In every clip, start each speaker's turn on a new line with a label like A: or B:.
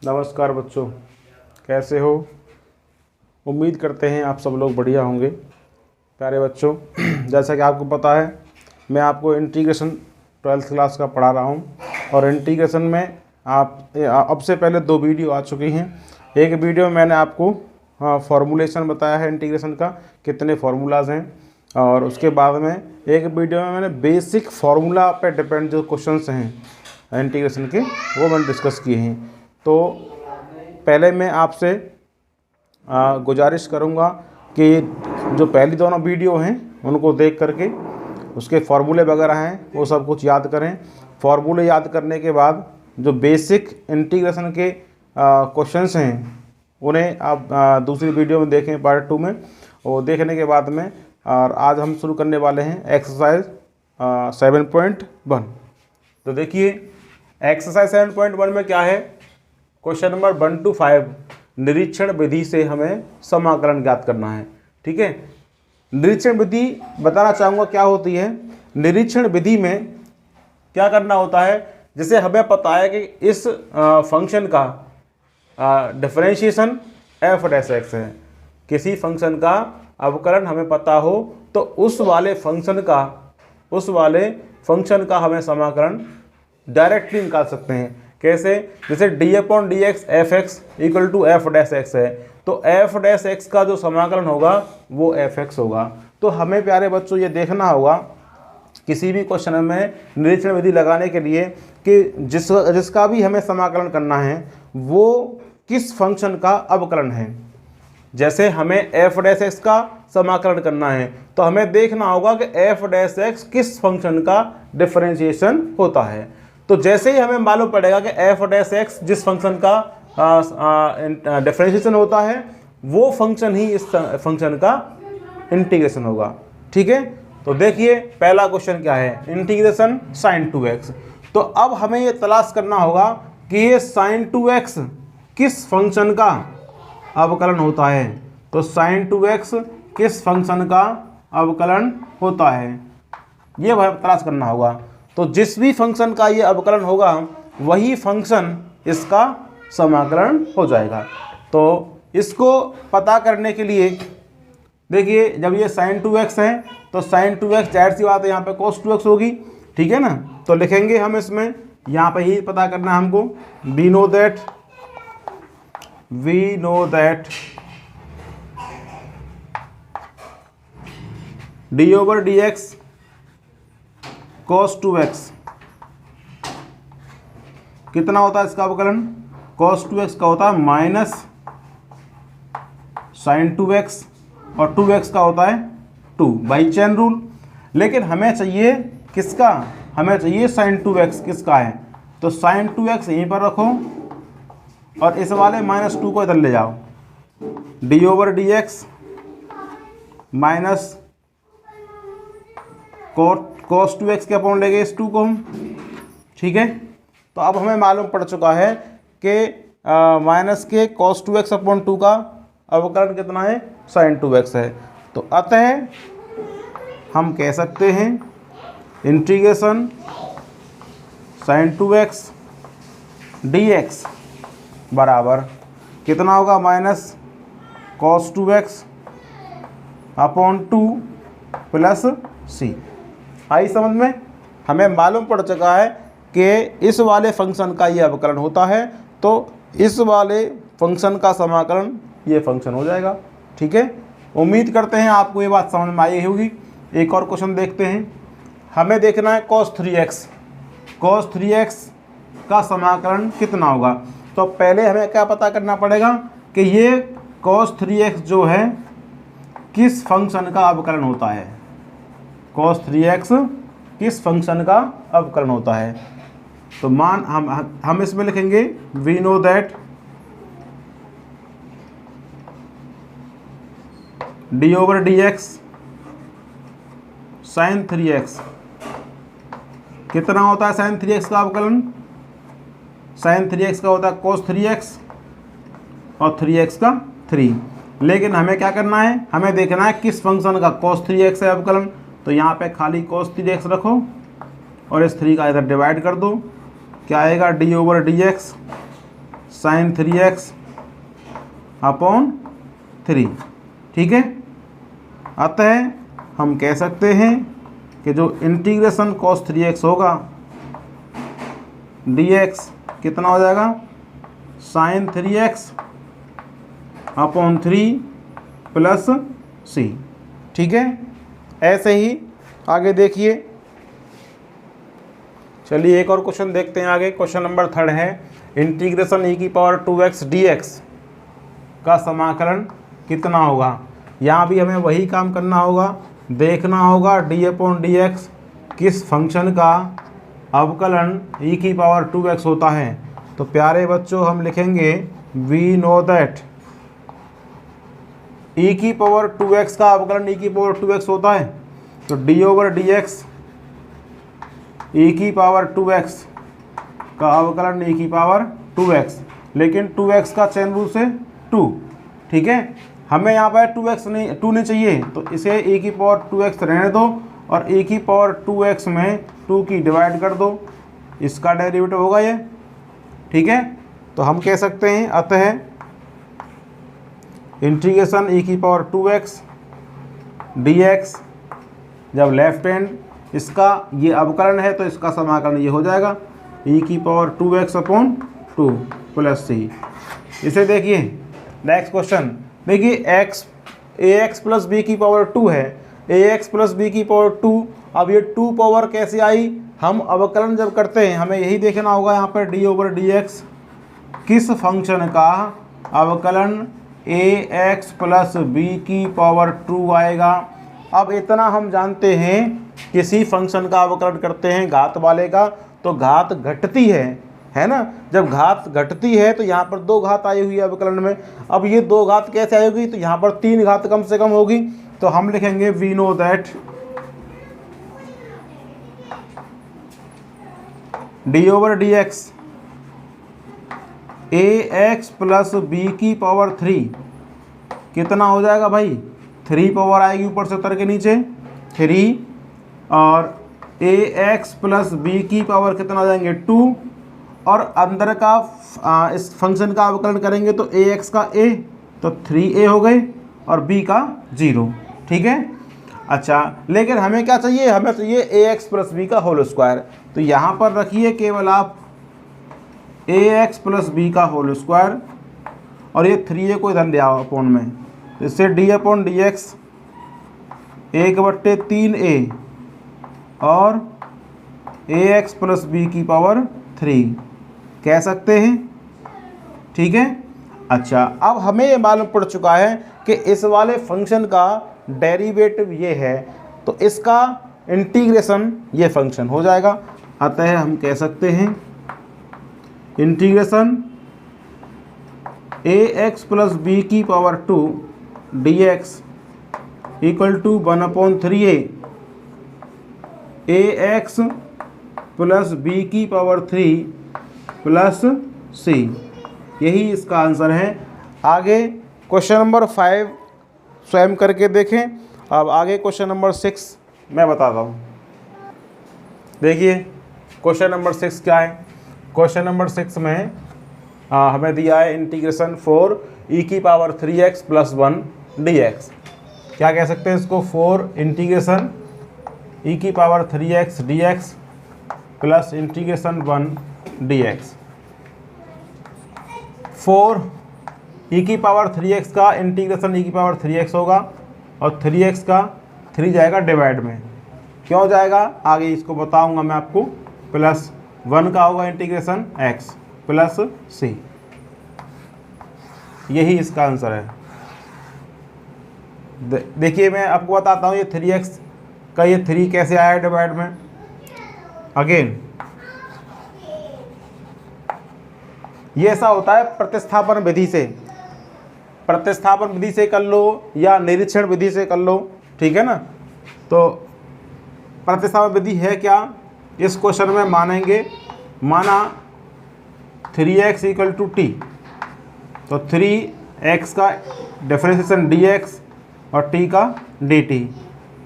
A: नमस्कार बच्चों, कैसे हो? उम्मीद करते हैं आप सब लोग बढ़िया होंगे। प्यारे बच्चों, जैसा कि आपको पता है मैं आपको इंटीग्रेशन 12th क्लास का पढ़ा रहा हूं और इंटीग्रेशन में आप अब से पहले 2 वीडियो आ चुकी हैं। एक वीडियो में मैंने आपको फॉर्मूलेशन बताया है इंटीग्रेशन का, कितने फार्मूलाज हैं, और उसके बाद में एक वीडियो में मैंने बेसिक फार्मूला पे डिपेंड जो क्वेश्चंस हैं इंटीग्रेशन के वो मैंने डिस्कस किए हैं। तो पहले मैं आपसे गुजारिश करूंगा कि जो पहली दोनों वीडियो हैं उनको देख करके उसके फार्मूले वगैरह हैं वो सब कुछ याद करें। फार्मूले याद करने के बाद जो बेसिक इंटीग्रेशन के क्वेश्चंस हैं उन्हें आप दूसरी वीडियो में देखें, पार्ट 2 में। वो देखने के बाद में और आज हम शुरू करने वाले हैं एक्सरसाइज 7.1। तो देखिए एक्सरसाइज 7.1 में क्या है, क्वेश्चन नंबर 1 to 5 निरीक्षण विधि से हमें समाकलन ज्ञात करना है। ठीक है, निरीक्षण विधि बताना चाहूँगा क्या होती है। निरीक्षण विधि में क्या करना होता है, जैसे हमें पता है कि इस फंक्शन का डिफरेंशिएशन f डैश x है। किसी फंक्शन का अवकलन हमें पता हो तो उस वाले फंक्शन का हमें समाकलन डायरेक्टली निकाल सकते हैं। कैसे? जैसे d/dx f(x) equal to f dash x है, तो f डैश x का जो समाकलन होगा वो fx होगा। तो हमें प्यारे बच्चों ये देखना होगा किसी भी क्वेश्चन में निरीक्षण विधि लगाने के लिए कि जिसका भी हमें समाकलन करना है वो किस फंक्शन का अवकलन है। जैसे हमें f डैश x का समाकलन करना है तो हमें देखना होगा कि f डैश x किस फंक्शन का डिफरेंशिएशन होता है। तो जैसे ही हमें मालूम पड़ेगा कि f डैश x जिस फंक्शन का डिफरेंशिएशन होता है वो फंक्शन ही इस फंक्शन का इंटीग्रेशन होगा। ठीक है, तो देखिए पहला क्वेश्चन क्या है, इंटीग्रेशन sin 2x। तो अब हमें ये तलाश करना होगा कि ये sin 2x किस फंक्शन का अवकलन होता है। तो sin 2x किस फंक्शन का अवकलन होता है ये तलाश करना होगा। तो जिस भी फंक्शन का ये अवकलन होगा वही फंक्शन इसका समाकलन हो जाएगा। तो इसको पता करने के लिए देखिए जब ये sin 2x है तो sin 2x जाहिर सी बात है यहाँ पे cos 2x होगी। ठीक है ना, तो लिखेंगे हम इसमें, यहाँ पे ही पता करना है हमको। we know that d/dx cos 2x कितना होता है इसका अवकलन, cos 2x का होता है माइनस sin 2x और 2x का होता है 2 बाई चेन रूल। लेकिन हमें चाहिए किसका, हमें चाहिए sin 2x किसका है। तो sin 2x यहीं पर रखो और इस वाले -2 को इधर ले जाओ। d/dx माइनस cos 2x के अपॉन लेंगे इस 2 को हम। ठीक है, तो अब हमें मालूम पड़ चुका है कि माइनस के cos 2x अपॉन 2 का अवकलन कितना है, sin 2x है। तो अतः हम कह सकते हैं इंटीग्रेशन sin 2x dx बराबर कितना होगा, minus cos 2x upon 2 plus c। आई समझ में? हमें मालूम पड़ चुका है कि इस वाले फंक्शन का ये अवकलन होता है तो इस वाले फंक्शन का समाकलन ये फंक्शन हो जाएगा। ठीक है, उम्मीद करते हैं आपको ये बात समझ में आई होगी। एक और क्वेश्चन देखते हैं। हमें देखना है cos 3x का समाकलन कितना होगा। तो पहले हमें क्या पता करना पड़ेगा कि ये cos 3x जो है किस फंक्शन का अवकलन होता है। cos 3x किस फंक्शन का अवकलन होता है। तो मान हम इसमें लिखेंगे we know that d/dx sin 3x कितना होता है, sin 3x का अवकलन, sin 3x का होता है cos 3x और 3x का 3। लेकिन हमें क्या करना है, हमें देखना है किस फंक्शन का cos 3x है अवकलन। तो यहाँ पे खाली cos 3x रखो और इस 3 का इधर डिवाइड कर दो। क्या आएगा, d/dx साइन 3x अपॉन 3, ठीक है। अतः हम कह सकते हैं कि जो इंटीग्रेशन cos 3x होगा dx कितना हो जाएगा, sign 3x upon 3 plus c, ठीक है। ऐसे ही आगे देखिए, चलिए एक और क्वेश्चन देखते हैं आगे। क्वेश्चन नंबर 3 है इंटीग्रेशन e⁻2x dx का समाकलन कितना होगा। यहाँ भी हमें वही काम करना होगा, देखना होगा d/dx किस फंक्शन का अवकलन e⁻2x होता है। तो प्यारे बच्चों हम लिखेंगे वी नो दैट e⁻2x का अवकलन e⁻2x होता है, तो d/dx e⁻2x का अवकलन e⁻2x, लेकिन 2x का चैन रूल से 2, ठीक है। हमें यहाँ पर 2 नहीं चाहिए, तो इसे e⁻2x रहने दो और e⁻2x में 2 की डिवाइड कर दो, इसका डेरिवेटिव होगा ये, ठीक है। तो हम कह सकते हैं अतः इंटीग्रेशन e⁻2x dx, जब लेफ्ट हैंड इसका ये अवकलन है तो इसका समाकलन ये हो जाएगा e⁻2x अपॉन 2 प्लस c। इसे देखिए नेक्स्ट क्वेश्चन, देखिए ax प्लस b की पावर 2 है, ax प्लस b की पावर 2। अब ये 2 पावर कैसे आई, हम अवकलन जब करते हैं हमें यही देखना होगा यहाँ पर d/dx किस फंक्शन का अवकलन ax प्लस b की पावर 2 आएगा। अब इतना हम जानते हैं, किसी फंक्शन का अवकलन करते हैं घात वाले का तो घात घटती है ना। जब घात घटती है तो यहाँ पर 2 घात आई हुई है अवकलन में। अब ये 2 घात कैसे आएगी, तो यहाँ पर 3 घात कम से कम होगी। तो हम लिखेंगे we know that d/dx ax plus b की पावर 3 कितना हो जाएगा भाई, 3 पावर आएगी ऊपर से उतर के नीचे 3, और ax प्लस b की पावर कितना आ जाएंगे 2, और अंदर का इस फंक्शन का अवकलन करेंगे तो ax का a तो 3a हो गए और b का 0, ठीक है। अच्छा, लेकिन हमें क्या चाहिए, हमें चाहिए ax प्लस b का होल स्क्वायर। तो यहाँ पर रखिए केवल आप ax प्लस b का होल स्क्वायर, और ये 3a को इधर ले आओ अपॉन में, इससे d/dx 1/3a और ax प्लस b की पावर 3 कह सकते हैं, ठीक है। अच्छा, अब हमें ये मालूम पड़ चुका है कि इस वाले फंक्शन का डेरिवेटिव ये है, तो इसका इंटीग्रेशन ये फंक्शन हो जाएगा। अतः हम कह सकते हैं इंटीग्रेशन ax प्लस b की power 2 dx equal to 1/3a ax plus b की पावर 3 प्लस c, यही इसका आंसर है। आगे क्वेश्चन नंबर 5 स्वयं करके देखें। अब आगे क्वेश्चन नंबर 6 मैं बताता हूँ। देखिए क्वेश्चन नंबर 6 क्या है। क्वेश्चन नंबर 6 में हमें दिया है इंटीग्रेशन 4 e⁻3x प्लस 1 dx। क्या कह सकते हैं इसको, 4 integration e⁻3x dx plus integration 1 dx। 4 e⁻3x का इंटीग्रेशन e⁻3x होगा और 3x का 3 जाएगा डिवाइड में, क्यों जाएगा आगे इसको बताऊंगा मैं आपको। प्लस 1 का होगा इंटीग्रेशन x प्लस c, यही इसका आंसर है। देखिए मैं आपको बताता हूँ ये 3x का ये 3 कैसे आया डिवाइड में। अगेन ये ऐसा होता है प्रतिस्थापन विधि से, प्रतिस्थापन विधि से कर लो या निरीक्षण विधि से कर लो, ठीक है ना। तो प्रतिस्थापन विधि है क्या, इस क्वेश्चन में मानेंगे, माना 3x इक्वल टू t, तो 3x का डिफरेंशिएशन dx और t का dt।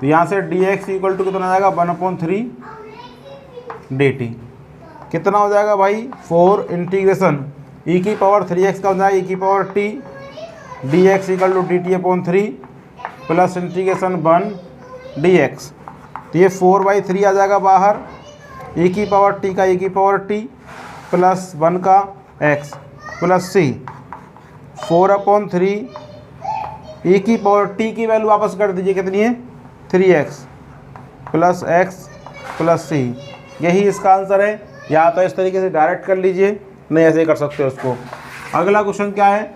A: तो यहाँ से dx इक्वल टू कितना आ जाएगा 1/3 dt। कितना हो जाएगा भाई 4 इंटीग्रेशन ई की पावर 3x का बन जाएगा ई की power t dx equal to dt/3 plus integration 1 dx। तो ये 4/3 आ जाएगा बाहर, ई की पावर t का ई की पावर t प्लस 1 का x प्लस c 4/3 ई की पावर t की वैल्यू वापस कर दीजिए, कितनी है 3x plus x plus c। यही इसका आंसर है। या तो इस तरीके से डायरेक्ट कर लीजिए, नहीं ऐसे कर सकते हो उसको। अगला क्वेश्चन क्या है,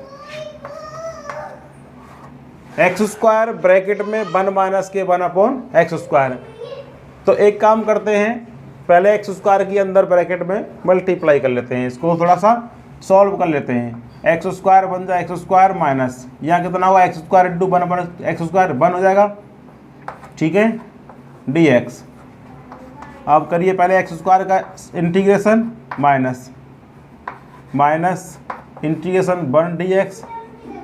A: x² ब्रैकेट में 1 माइनस के 1/x²। तो एक काम करते हैं, पहले x² की अंदर ब्रैकेट में मल्टीप्लाई कर लेते हैं, इसको थोड़ा सा सॉल्व कर लेते हैं। x² बन जाए x² माइनस यहाँ कितना हुआ x² इंटू 1/x² 1 हो जाएगा, ठीक है, dx। अब करिए पहले x² का इंटीग्रेशन माइनस इंटीग्रेशन 1 dx,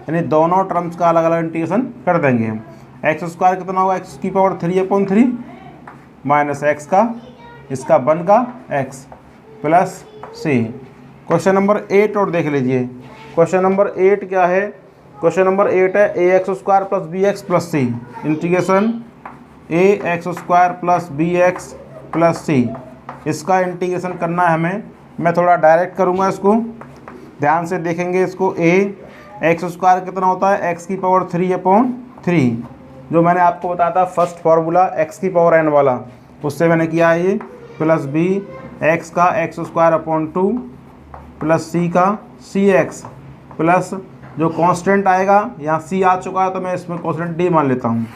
A: यानी दोनों टर्म्स का अलग अलग इंटीग्रेशन कर देंगे हम। x² कितना होगा x की पावर 3/3 माइनस x का इसका 1 का x plus c। Question number 8 और देख लीजिए। क्वेश्चन नंबर 8 क्या है, क्वेश्चन नंबर 8 है ax² plus bx plus c integration ax² plus bx plus c। इसका इंटीग्रेशन करना है हमें। मैं थोड़ा डायरेक्ट करूँगा इसको, ध्यान से देखेंगे इसको। x² कितना होता है x की पावर 3/3, जो मैंने आपको बताया था फर्स्ट फार्मूला x की पावर n वाला, उससे मैंने किया है ये, प्लस b x का x²/2 प्लस c का cx प्लस जो कांस्टेंट आएगा, यहाँ c आ चुका है तो मैं इसमें कांस्टेंट d मान लेता हूँ।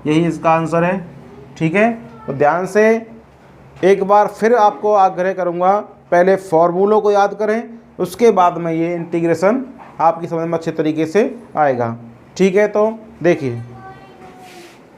A: यही इसका आंसर है, ठीक है। तो ध्यान से एक बार फिर आपको आग्रह करूँगा, पहले फार्मूलों को याद करें, उसके बाद में ये इंटीग्रेशन आपकी समझ में अच्छे तरीके से आएगा, ठीक है। तो देखिए